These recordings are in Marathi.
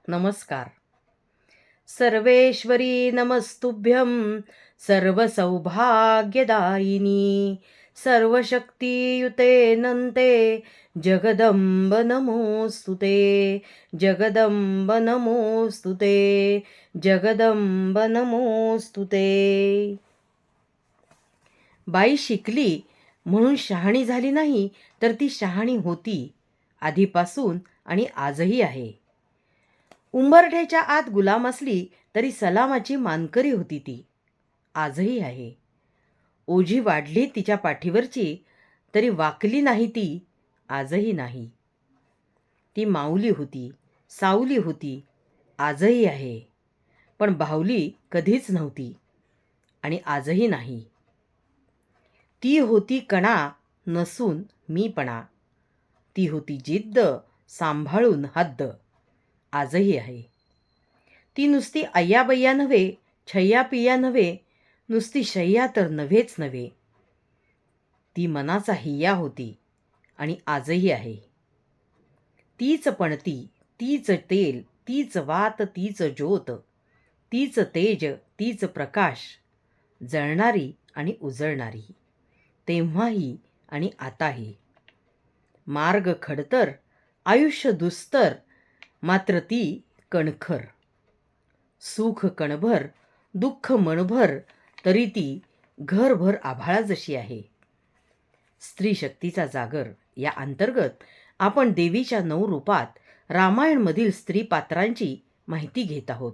नमस्कार. सर्वेश्वरी नमस्तुभ्यं सर्वसौभाग्यदायिनी सर्वशक्तियुते नन्ते जगदम्ब नमोऽस्तुते जगदम्ब नमोऽस्तुते जगदम्ब नमोऽस्तुते. बाई शिकली म्हणून शहाणी झाली नाही, तर ती शहाणी होती आधीपासून आणि आजही आहे. उंबरठ्याच्या आत गुलाम असली तरी सलामाची मानकरी होती ती, आजही आहे. ओझी वाढली तिच्या पाठीवरची तरी वाकली नाही ती, आजही नाही. ती माऊली होती, सावली होती, आजही आहे. पण बाहुली कधीच नव्हती आणि आजही नाही. ती होती कणा नसून मीपणा, ती होती जिद्द सांभाळून हद्द, आजही आहे. ती नुसती अय्याबय्या नव्हे, छय्या पिया नव्हे, नुसती शय्या तर नव्हेच नव्हे. ती मनाचा हिया होती आणि आजही आहे. तीच पणती, तीच तेल, तीच वात, तीच ज्योत, तीच तेज, तीच प्रकाश, जळणारी आणि उजळणारी, तेव्हाही आणि आताही. मार्ग खडतर, आयुष्य दुस्तर, मात्र ती कणखर. सुख कणभर, दुःख मनभर, तरी ती घरभर आभाळा जशी आहे. स्त्री शक्तीचा जागर या अंतर्गत आपण देवीच्या 9 रूपात रामायणमधील स्त्री पात्रांची माहिती घेत आहोत.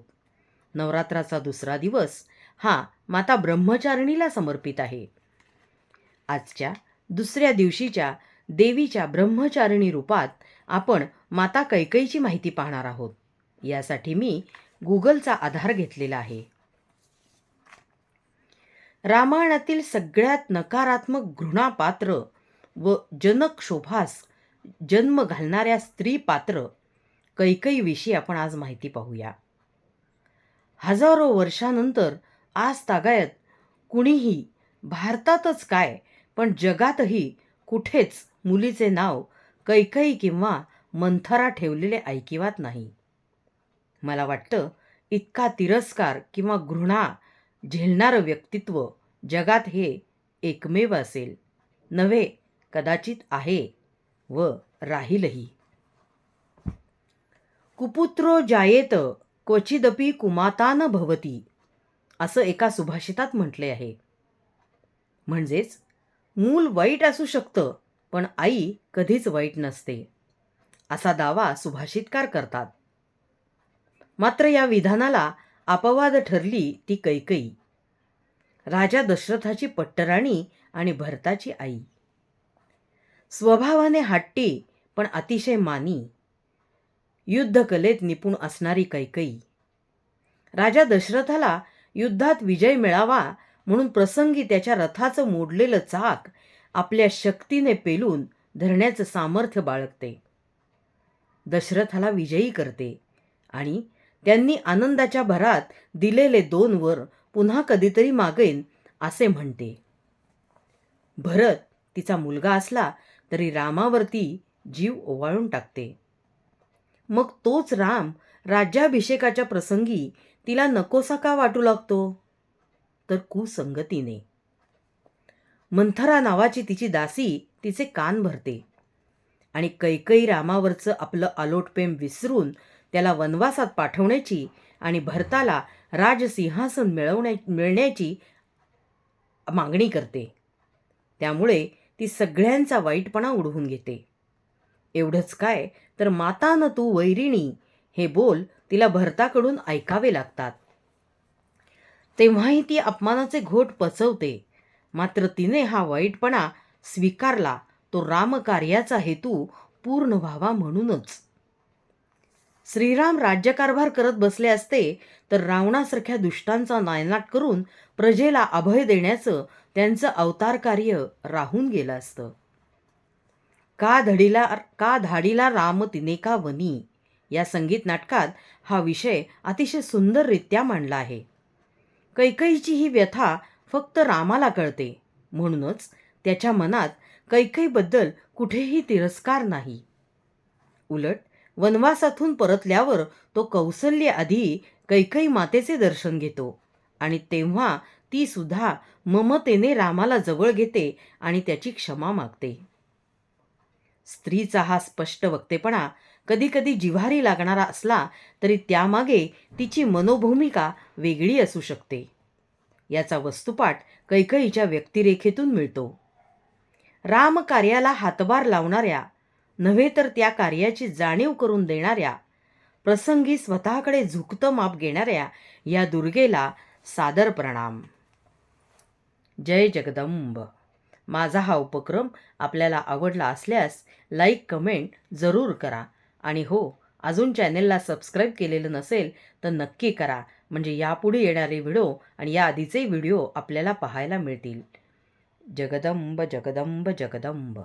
नवरात्राचा दुसरा दिवस हा माता ब्रह्मचारिणीला समर्पित आहे. आजच्या दुसऱ्या दिवशीच्या देवीच्या ब्रह्मचारिणी रूपात आपण माता कैकेयीची माहिती पाहणार आहोत. यासाठी मी गुगलचा आधार घेतलेला आहे. रामायणातील सगळ्यात नकारात्मक घृणापात्र व जनक्षोभास जन्म घालणाऱ्या स्त्री पात्र कैकेयीविषयी आपण आज माहिती पाहूया. हजारो वर्षानंतर आज तागायत कुणीही, भारतातच काय पण जगातही कुठेच मुलीचे नाव कैकेयी किंवा मंथरा ठेवलेले ऐकिवात नाही. मला वाटतं इतका तिरस्कार किंवा घृणा झेलणारं व्यक्तित्व जगात हे एकमेव असेल. नव्हे, कदाचित आहे व राहीलही. कुपुत्रो जायेत क्वचिदपि कुमातान भवती, असं एका सुभाषितात म्हटले आहे. म्हणजेच मूल वाईट असू शकतं पण आई कधीच वाईट नसते, असा दावा सुभाषितकार करतात. मात्र या विधानाला अपवाद ठरली ती कैकेयी, राजा दशरथाची पट्टराणी आणि भरताची आई. स्वभावाने हट्टी पण अतिशय मानी, युद्धकलेत निपुण असणारी कैकेयी. राजा दशरथाला युद्धात विजय मिळावा म्हणून प्रसंगी त्याच्या रथाचं मोडलेलं चाक आपल्या शक्तीने पेलून धरण्याचं सामर्थ्य बाळगते. दशरथाला विजयी करते आणि त्यांनी आनंदाच्या भरात दिलेले 2 वर पुन्हा कधीतरी मागेन असे म्हणते. भरत तिचा मुलगा असला तरी रामावरती जीव ओवाळून टाकते. मग तोच राम राज्याभिषेकाच्या प्रसंगी तिला नकोसा का वाटू लागतो? तर कुसंगतीने. मंथरा नावाची तिची दासी तिचे कान भरते आणि कैकेयी रामावरचं आपलं अलोटप्रेम विसरून त्याला वनवासात पाठवण्याची आणि भरताला राजसिंहासन मिळण्याची मागणी करते. त्यामुळे ती सगळ्यांचा वाईटपणा उडवून घेते. एवढंच काय तर माता न तू वैरिणी हे बोल तिला भरताकडून ऐकावे लागतात. तेव्हाही ती अपमानाचे घोट पचवते. मात्र तिने हा वाईटपणा स्वीकारला तो रामकार्याचा हेतू पूर्ण व्हावा म्हणूनच. श्रीराम राज्यकारभार करत बसले असते तर रावणासारख्या दुष्टांचा नायनाट करून प्रजेला अभय देण्याचं त्यांचं अवतार कार्य राहून गेलं असतं. का धाडीला राम तिने का वनी या संगीत नाटकात हा विषय अतिशय सुंदररित्या मांडला आहे. कैकेयीची ही व्यथा फक्त रामाला कळते, म्हणूनच त्याच्या मनात कैकेयीबद्दल कुठेही तिरस्कार नाही. उलट वनवासातून परतल्यावर तो कौसल्य आधी कैकई मातेचे दर्शन घेतो आणि तेव्हा ती सुद्धा ममतेने रामाला जवळ घेते आणि त्याची क्षमा मागते. स्त्रीचा हा स्पष्ट वक्तेपणा कधीकधी जिव्हारी लागणारा असला तरी त्यामागे तिची मनोभूमिका वेगळी असू शकते. याचा वस्तुपाठ कैकईच्या व्यक्तिरेखेतून मिळतो. राम कार्याला हातभार लावणाऱ्या, नव्हे तर त्या कार्याची जाणीव करून देणाऱ्या, प्रसंगी स्वतःकडे झुकतं माप घेणाऱ्या या दुर्गेला सादर प्रणाम. जय जगदंब. माझा हा उपक्रम आपल्याला आवडला असल्यास लाईक कमेंट जरूर करा आणि हो, अजून चॅनेलला सबस्क्राईब केलेलं नसेल तर नक्की करा, म्हणजे यापुढे येणारे व्हिडिओ आणि या आधीचे व्हिडिओ आपल्याला पाहायला मिळतील. जगदंब जगदंब जगदंब.